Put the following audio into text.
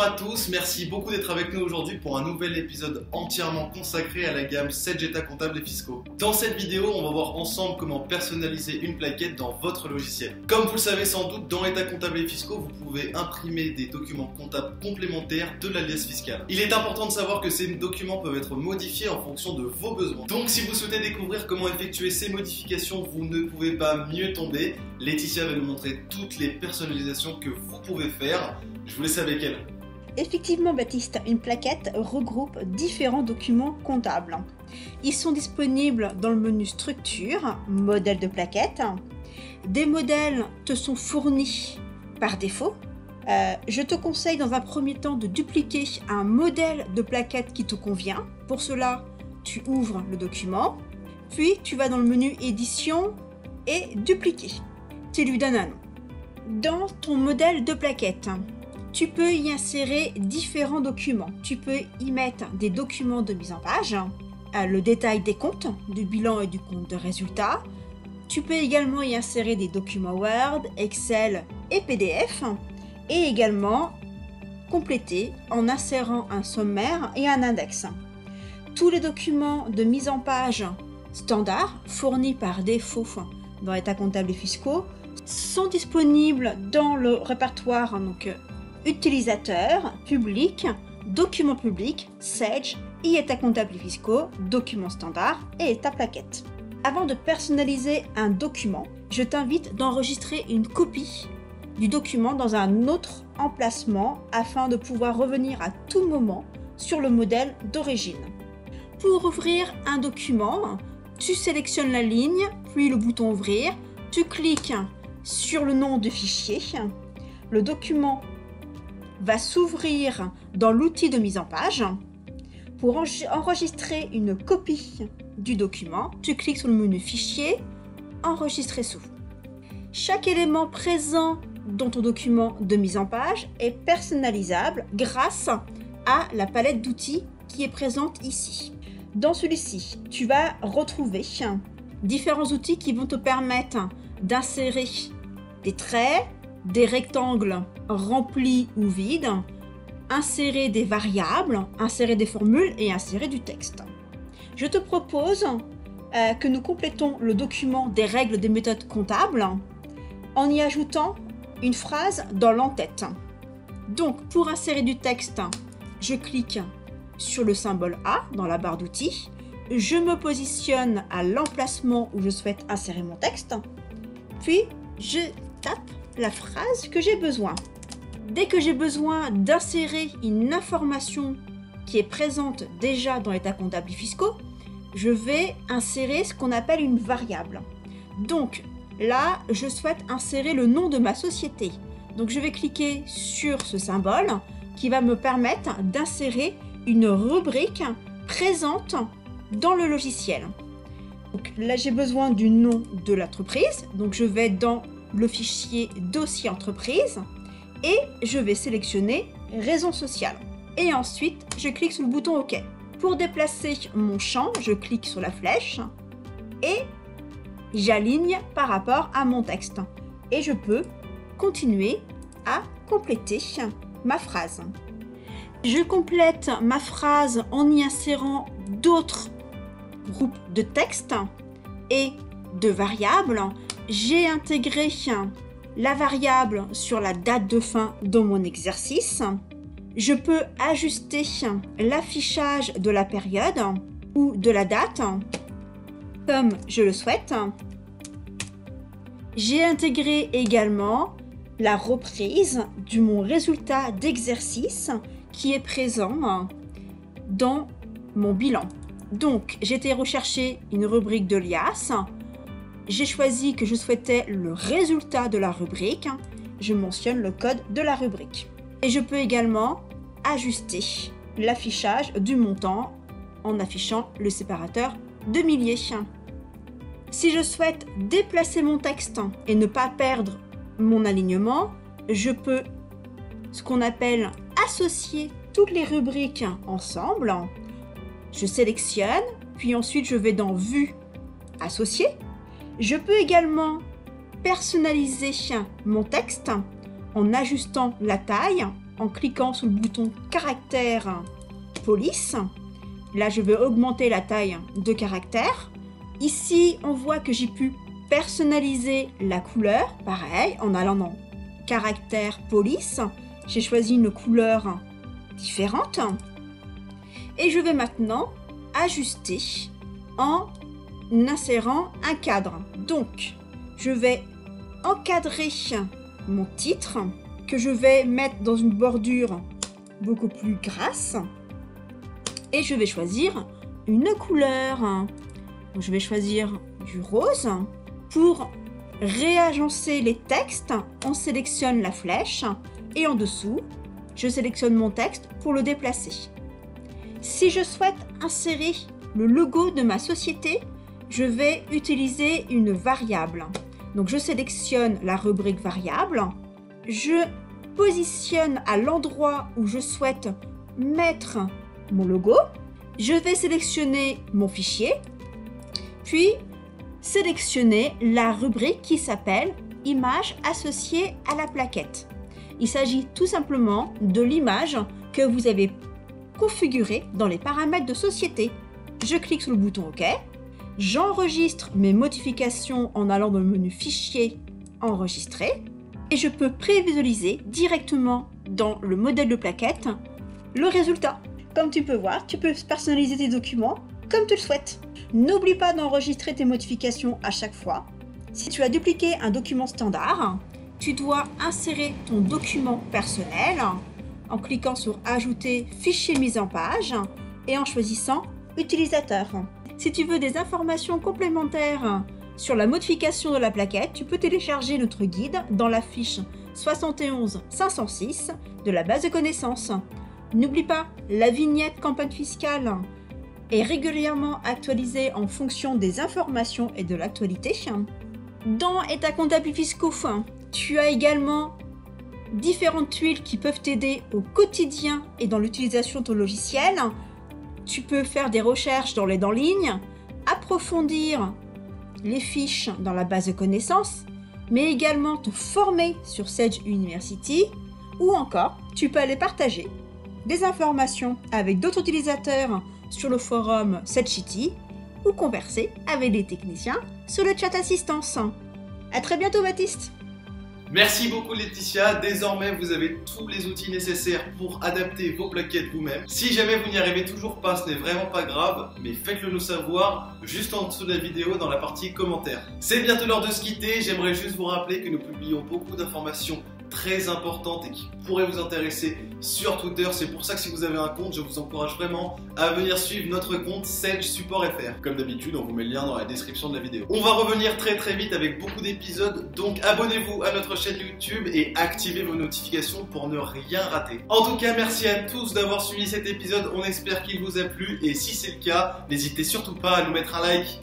à tous, merci beaucoup d'être avec nous aujourd'hui pour un nouvel épisode entièrement consacré à la gamme Sedgeta comptable et fiscaux. Dans cette vidéo, on va voir ensemble comment personnaliser une plaquette dans votre logiciel. Comme vous le savez sans doute, dans État comptable et fiscaux, vous pouvez imprimer des documents comptables complémentaires de l'alias fiscal. Il est important de savoir que ces documents peuvent être modifiés en fonction de vos besoins. Donc si vous souhaitez découvrir comment effectuer ces modifications, vous ne pouvez pas mieux tomber. Laetitia va nous montrer toutes les personnalisations que vous pouvez faire. Je vous laisse avec elle. Effectivement, Baptiste, une plaquette regroupe différents documents comptables. Ils sont disponibles dans le menu Structure, modèle de plaquette. Des modèles te sont fournis par défaut. Je te conseille dans un premier temps de dupliquer un modèle de plaquette qui te convient. Pour cela, tu ouvres le document, puis tu vas dans le menu Édition et Dupliquer. Tu lui donnes un nom. Dans ton modèle de plaquette, tu peux y insérer différents documents. Tu peux y mettre des documents de mise en page, le détail des comptes, du bilan et du compte de résultat. Tu peux également y insérer des documents Word, Excel et PDF, et également compléter en insérant un sommaire et un index. Tous les documents de mise en page standard fournis par défaut dans État comptable et fiscaux sont disponibles dans le répertoire utilisateur, public, documents publics, Sage, État comptable et fiscaux, documents standards et État plaquette. Avant de personnaliser un document, je t'invite d'enregistrer une copie du document dans un autre emplacement afin de pouvoir revenir à tout moment sur le modèle d'origine. Pour ouvrir un document, tu sélectionnes la ligne, puis le bouton Ouvrir, tu cliques sur le nom du fichier, le document va s'ouvrir dans l'outil de mise en page. Pour enregistrer une copie du document, tu cliques sur le menu Fichier, Enregistrer sous. Chaque élément présent dans ton document de mise en page est personnalisable grâce à la palette d'outils qui est présente ici. Dans celui-ci, tu vas retrouver différents outils qui vont te permettre d'insérer des traits, des rectangles remplis ou vides, insérer des variables, insérer des formules et insérer du texte. Je te propose que nous complétons le document des règles des méthodes comptables en y ajoutant une phrase dans l'en-tête. Donc, pour insérer du texte, je clique sur le symbole A dans la barre d'outils. Je me positionne à l'emplacement où je souhaite insérer mon texte. Puis, je tape la phrase que j'ai besoin. Dès que j'ai besoin d'insérer une information qui est présente déjà dans État comptable et fiscaux, je vais insérer ce qu'on appelle une variable. Donc là, je souhaite insérer le nom de ma société. Donc je vais cliquer sur ce symbole qui va me permettre d'insérer une rubrique présente dans le logiciel. Donc là, j'ai besoin du nom de l'entreprise. Donc je vais dans le fichier Dossier entreprise et je vais sélectionner Raison sociale. Et ensuite, je clique sur le bouton OK. Pour déplacer mon champ, je clique sur la flèche et j'aligne par rapport à mon texte. Et je peux continuer à compléter ma phrase. Je complète ma phrase en y insérant d'autres groupes de texte et de variables. J'ai intégré la variable sur la date de fin de mon exercice. Je peux ajuster l'affichage de la période ou de la date comme je le souhaite. J'ai intégré également la reprise de mon résultat d'exercice qui est présent dans mon bilan. Donc, j'ai été rechercher une rubrique de l'IAS. J'ai choisi que je souhaitais le résultat de la rubrique. Je mentionne le code de la rubrique. Et je peux également ajuster l'affichage du montant en affichant le séparateur de milliers. Si je souhaite déplacer mon texte et ne pas perdre mon alignement, je peux ce qu'on appelle associer toutes les rubriques ensemble. Je sélectionne, puis ensuite je vais dans Vue, Associer. Je peux également personnaliser mon texte en ajustant la taille en cliquant sur le bouton caractère police. Là, je vais augmenter la taille de caractère. Ici, on voit que j'ai pu personnaliser la couleur. Pareil, en allant dans caractère police, j'ai choisi une couleur différente. Et je vais maintenant ajuster en insérant un cadre. Donc, je vais encadrer mon titre que je vais mettre dans une bordure beaucoup plus grasse. Et je vais choisir une couleur. Donc, je vais choisir du rose. Pour réagencer les textes, on sélectionne la flèche et en dessous, je sélectionne mon texte pour le déplacer. Si je souhaite insérer le logo de ma société, je vais utiliser une variable. Donc je sélectionne la rubrique variable, je positionne à l'endroit où je souhaite mettre mon logo, je vais sélectionner mon fichier, puis sélectionner la rubrique qui s'appelle « Image associée à la plaquette ». Il s'agit tout simplement de l'image que vous avez configurée dans les paramètres de société. Je clique sur le bouton OK. J'enregistre mes modifications en allant dans le menu Fichier, Enregistrer. Et je peux prévisualiser directement dans le modèle de plaquette le résultat. Comme tu peux voir, tu peux personnaliser tes documents comme tu le souhaites. N'oublie pas d'enregistrer tes modifications à chaque fois. Si tu as dupliqué un document standard, tu dois insérer ton document personnel en cliquant sur Ajouter fichier mise en page et en choisissant Utilisateur. Si tu veux des informations complémentaires sur la modification de la plaquette, tu peux télécharger notre guide dans la fiche 71 506 de la base de connaissances. N'oublie pas, la vignette campagne fiscale est régulièrement actualisée en fonction des informations et de l'actualité. Dans État comptable et fiscaux, tu as également différentes tuiles qui peuvent t'aider au quotidien et dans l'utilisation de ton logiciel. Tu peux faire des recherches dans l'aide en ligne, approfondir les fiches dans la base de connaissances, mais également te former sur Sage University ou encore tu peux aller partager des informations avec d'autres utilisateurs sur le forum SageCity ou converser avec des techniciens sur le chat assistance. À très bientôt Baptiste. Merci beaucoup Laetitia, désormais vous avez tous les outils nécessaires pour adapter vos plaquettes vous-même. Si jamais vous n'y arrivez toujours pas, ce n'est vraiment pas grave, mais faites-le nous savoir juste en dessous de la vidéo dans la partie commentaires. C'est bientôt l'heure de se quitter, j'aimerais juste vous rappeler que nous publions beaucoup d'informations très importantes et qui pourraient vous intéresser sur Twitter. C'est pour ça que si vous avez un compte, je vous encourage vraiment à venir suivre notre compte Sage Support FR. Comme d'habitude, on vous met le lien dans la description de la vidéo. On va revenir très vite avec beaucoup d'épisodes, donc abonnez-vous à notre chaîne YouTube et activez vos notifications pour ne rien rater. En tout cas, merci à tous d'avoir suivi cet épisode, on espère qu'il vous a plu et si c'est le cas, n'hésitez surtout pas à nous mettre un like